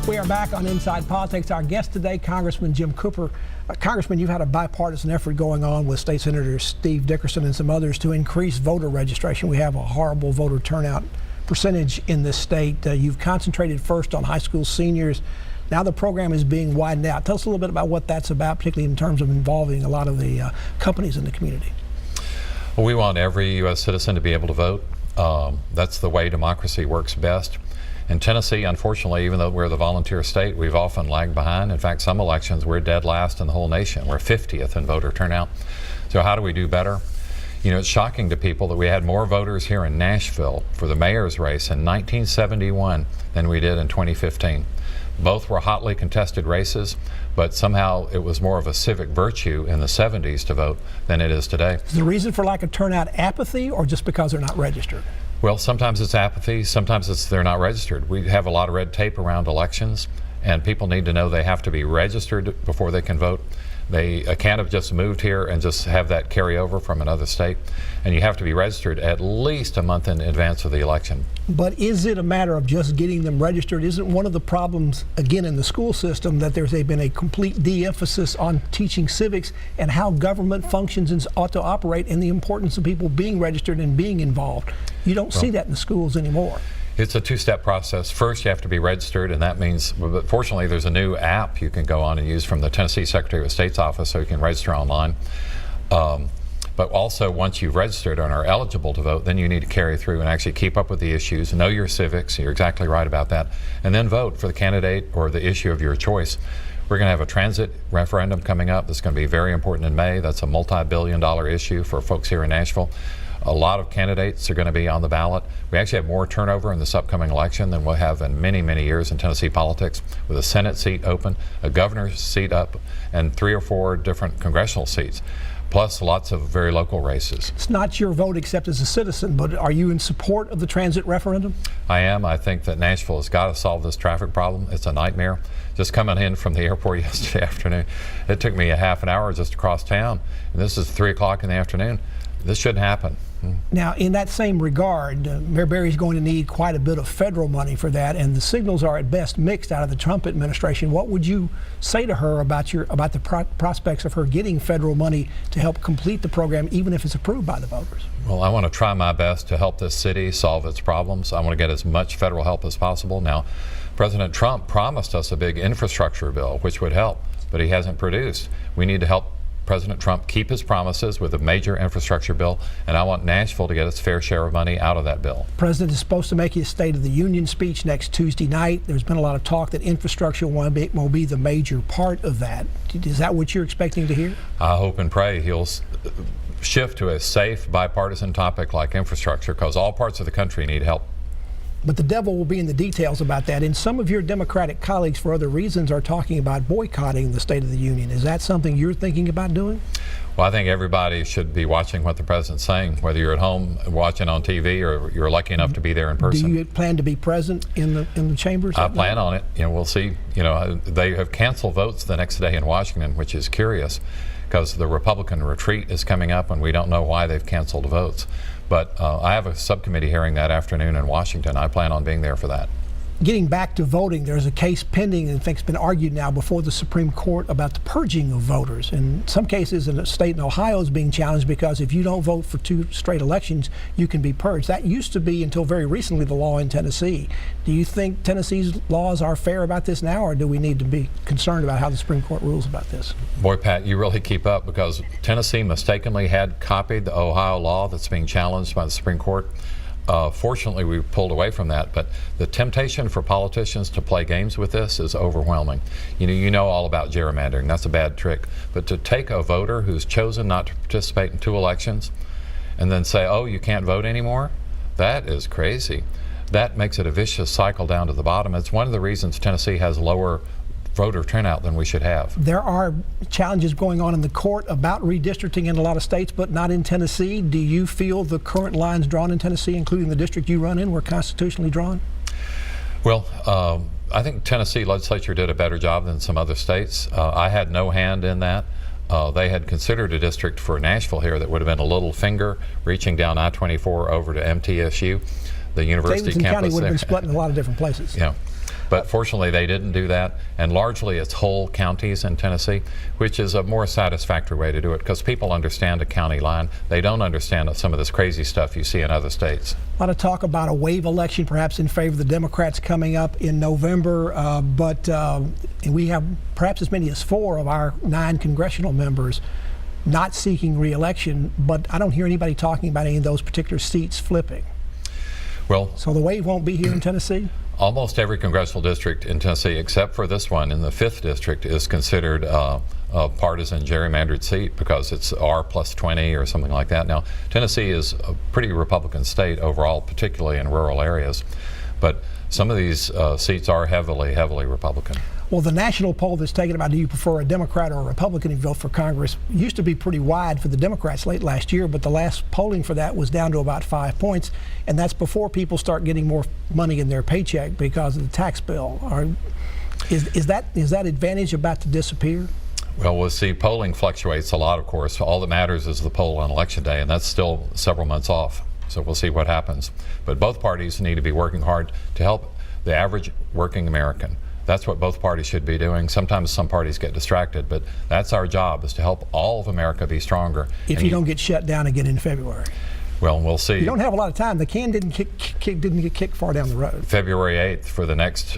We are back on Inside Politics. Our guest today, Congressman Jim Cooper. Congressman, you've had a bipartisan effort going on with State Senator Steve Dickerson and some others to increase voter registration. We have a horrible voter turnout percentage in this state. You've concentrated first on high school seniors. Now the program is being widened out. Tell us a little bit about what that's about, particularly in terms of involving a lot of the companies in the community. Well, we want every U.S. citizen to be able to vote. That's the way democracy works best. In Tennessee, unfortunately, even though we're the volunteer state, we've often lagged behind. In fact, some elections we're dead last in the whole nation. We're 50th in voter turnout. So how do we do better? You know, it's shocking to people that we had more voters here in Nashville for the mayor's race in 1971 than we did in 2015. Both were hotly contested races, but somehow it was more of a civic virtue in the 70s to vote than it is today. Is the reason for lack of turnout apathy, or just because they're not registered? Well, sometimes it's apathy, sometimes it's they're not registered. We have a lot of red tape around elections, and people need to know they have to be registered before they can vote. They can't have just moved here and just have that carry over from another state. And you have to be registered at least a month in advance of the election. But is it a matter of just getting them registered? Isn't one of the problems, again, in the school system that there's been a complete de-emphasis on teaching civics and how government functions and ought to operate, and the importance of people being registered and being involved? You don't see that in the schools anymore. It's a two-step process. First, you have to be registered, and that means, but fortunately, there's a new app you can go on and use from the Tennessee Secretary of State's office, so you can register online. But also, once you've registered and are eligible to vote, then you need to carry through and actually keep up with the issues, know your civics, you're exactly right about that, and then vote for the candidate or the issue of your choice. We're going to have a transit referendum coming up that's going to be very important in May. That's a multi-billion-dollar issue for folks here in Nashville. A lot of candidates are going to be on the ballot. We actually have more turnover in this upcoming election than we'll have in many, many years in Tennessee politics, with a Senate seat open, a governor's seat up, and 3 or 4 different congressional seats, plus lots of very local races. It's not your vote except as a citizen, but are you in support of the transit referendum? I am. I think that Nashville has got to solve this traffic problem. It's a nightmare. Just coming in from the airport yesterday afternoon, it took me a half an hour just to cross town, and this is 3 o'clock in the afternoon. This shouldn't happen. Now, in that same regard, Mayor Berry's going to need quite a bit of federal money for that, and the signals are at best mixed out of the Trump administration. What would you say to her about the prospects of her getting federal money to help complete the program, even if it's approved by the voters? Well, I want to try my best to help this city solve its problems. I want to get as much federal help as possible. Now, President Trump promised us a big infrastructure bill, which would help, but he hasn't produced. We need to help President Trump keep his promises with a major infrastructure bill, and I want Nashville to get its fair share of money out of that bill. The President is supposed to make his State of the Union speech next Tuesday night. There's been a lot of talk that infrastructure will be the major part of that. Is that what you're expecting to hear? I hope and pray he'll shift to a safe, bipartisan topic like infrastructure, because all parts of the country need help. But the devil will be in the details about that. And some of your Democratic colleagues, for other reasons, are talking about boycotting the State of the Union. Is that something you're thinking about doing? Well, I think everybody should be watching what the president's saying, whether you're at home watching on TV or you're lucky enough to be there in person. Do you plan to be present in the chambers? I plan on it. You know, we'll see. You know, they have canceled votes the next day in Washington, which is curious, because the Republican retreat is coming up and we don't know why they've canceled votes. But I have a subcommittee hearing that afternoon in Washington. I plan on being there for that. Getting back to voting, there's a case pending and it's been argued now before the Supreme Court about the purging of voters. In some cases, in a state in Ohio is being challenged because if you don't vote for 2 straight elections, you can be purged. That used to be, until very recently, the law in Tennessee. Do you think Tennessee's laws are fair about this now, or do we need to be concerned about how the Supreme Court rules about this? Boy, Pat, you really keep up, because Tennessee mistakenly had copied the Ohio law that's being challenged by the Supreme Court. Fortunately, we pulled away from that, but the temptation for politicians to play games with this is overwhelming. You know all about gerrymandering. That's a bad trick. But to take a voter who's chosen not to participate in 2 elections and then say, oh, you can't vote anymore, that is crazy. That makes it a vicious cycle down to the bottom. It's one of the reasons Tennessee has lower voter turnout than we should have. There are challenges going on in the court about redistricting in a lot of states, but not in Tennessee. Do you feel the current lines drawn in Tennessee, including the district you run in, were constitutionally drawn? Well, I think Tennessee legislature did a better job than some other states. I had no hand in that. They had considered a district for Nashville here that would have been a little finger reaching down I-24 over to MTSU, the university Davidson campus County would have there. been split in a lot of different places. Yeah. But fortunately, they didn't do that, and largely it's whole counties in Tennessee, which is a more satisfactory way to do it because people understand a county line. They don't understand some of this crazy stuff you see in other states. A lot of talk about a wave election, perhaps in favor of the Democrats coming up in November, but we have perhaps as many as 4 of our 9 congressional members not seeking re-election, but I don't hear anybody talking about any of those particular seats flipping. Well, so the wave won't be here in Tennessee? Almost every congressional district in Tennessee, except for this one in the 5th district, is considered a partisan gerrymandered seat because it's R plus 20 or something like that. Now, Tennessee is a pretty Republican state overall, particularly in rural areas, but some of these seats are heavily Republican. Well, the national poll that's taken about do you prefer a Democrat or a Republican if you vote for Congress used to be pretty wide for the Democrats late last year, but the last polling for that was down to about 5 points, and that's before people start getting more money in their paycheck because of the tax bill. Is that advantage about to disappear? Well, we'll see. Polling fluctuates a lot, of course. All that matters is the poll on Election Day, and that's still several months off. So we'll see what happens. But both parties need to be working hard to help the average working American. That's what both parties should be doing. Sometimes some parties get distracted, but that's our job, is to help all of America be stronger. If you don't get shut down again in February. Well, we'll see. You don't have a lot of time. The can didn't get kicked far down the road. February 8th for the next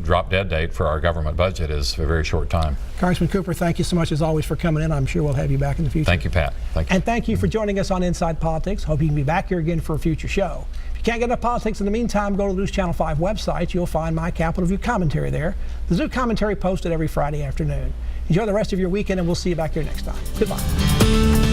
drop dead date for our government budget is a very short time. Congressman Cooper, thank you so much as always for coming in. I'm sure we'll have you back in the future. Thank you, Pat. Thank you. And thank you for joining us on Inside Politics. Hope you can be back here again for a future show. If you can't get enough politics in the meantime, go to the NewsChannel 5 website. You'll find my Capitol View commentary there. The Zoo commentary posted every Friday afternoon. Enjoy the rest of your weekend, and we'll see you back here next time. Goodbye.